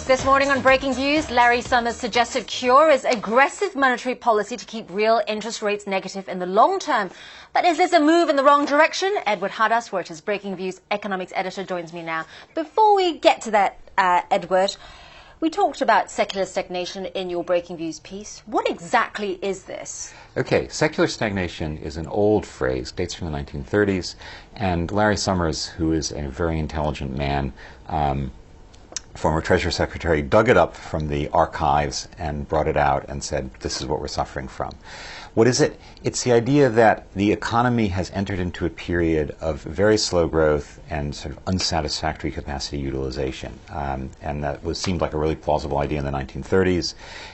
This morning on Breaking Views, Larry Summers' suggested cure is aggressive monetary policy to keep real interest rates negative in the long term. But is this a move in the wrong direction? Edward Hadas, Reuters Breaking Views economics editor, joins me now. Before we get to that, Edward, we talked about secular stagnation in your Breaking Views piece. What exactly is this? Okay, secular stagnation is an old phrase, dates from the 1930s, and Larry Summers, who is a very intelligent man, former Treasury Secretary, dug it up from the archives and brought it out and said, this is what we're suffering from. What is it? It's the idea that the economy has entered into a period of very slow growth and sort of unsatisfactory capacity utilization. And that seemed like a really plausible idea in the 1930s.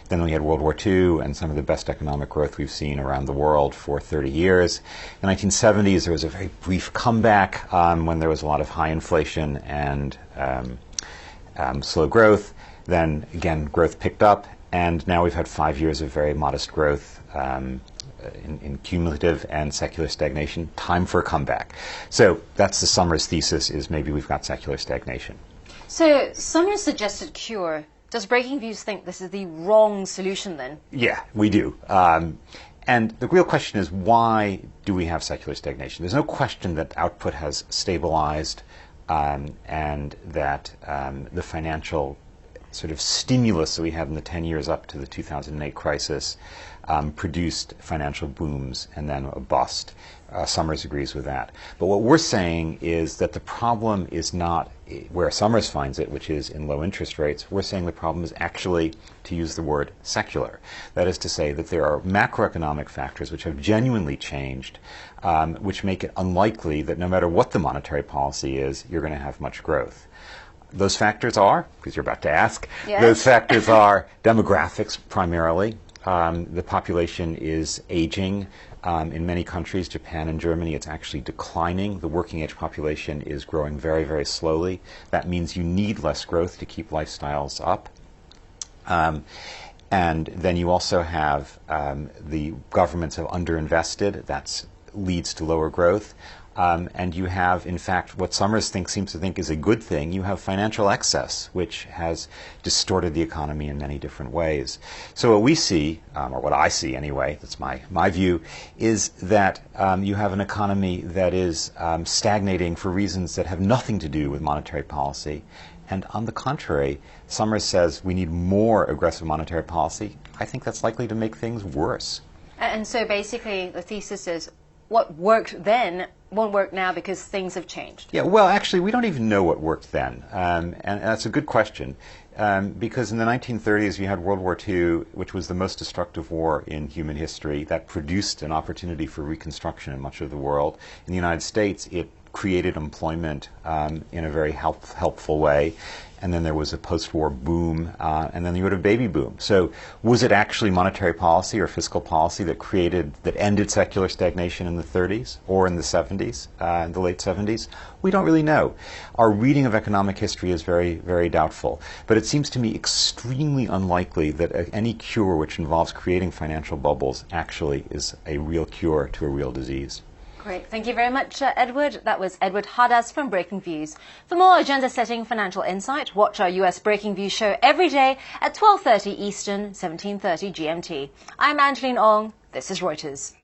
Then we had World War II and some of the best economic growth we've seen around the world for 30 years. In the 1970s, there was a very brief comeback when there was a lot of high inflation and slow growth. Then again, growth picked up, and now we've had 5 years of very modest growth in cumulative and secular stagnation. Time for a comeback. So that's the Summers thesis, is maybe we've got secular stagnation. So Summers' suggested cure, does Breaking Views think this is the wrong solution then? Yeah, we do. And the real question is, why do we have secular stagnation? There's no question that output has stabilized and that the financial sort of stimulus that we had in the 10 years up to the 2008 crisis produced financial booms and then a bust. Summers agrees with that. But what we're saying is that the problem is not where Summers finds it, which is in low interest rates. We're saying the problem is actually, to use the word, secular. That is to say that there are macroeconomic factors which have genuinely changed, which make it unlikely that no matter what the monetary policy is, you're going to have much growth. Those factors are, because you're about to ask, yes. Those factors are demographics primarily. The population is aging. In many countries, Japan and Germany, it's actually declining. The working age population is growing very, very slowly. That means you need less growth to keep lifestyles up. And then you also have the governments have underinvested. That leads to lower growth. And you have, in fact, what Summers seems to think is a good thing. You have financial excess, which has distorted the economy in many different ways. So what we see, or what I see anyway, that's my view, is that you have an economy that is stagnating for reasons that have nothing to do with monetary policy. And on the contrary, Summers says we need more aggressive monetary policy. I think that's likely to make things worse. And so basically the thesis is what worked then won't work now because things have changed. Yeah, well, actually, we don't even know what worked then. And that's a good question. Because in the 1930s, you had World War II, which was the most destructive war in human history. That produced an opportunity for reconstruction in much of the world. In the United States, it created employment in a very helpful way. And then there was a post-war boom, and then you had a baby boom. So was it actually monetary policy or fiscal policy that ended secular stagnation in the 30s or in the 70s, in the late 70s? We don't really know. Our reading of economic history is very, very doubtful. But it seems to me extremely unlikely that any cure which involves creating financial bubbles actually is a real cure to a real disease. Great. Thank you very much, Edward. That was Edward Hadas from Breaking Views. For more agenda-setting financial insight, watch our US Breaking Views show every day at 12:30 Eastern, 17:30 GMT. I'm Angeline Ong. This is Reuters.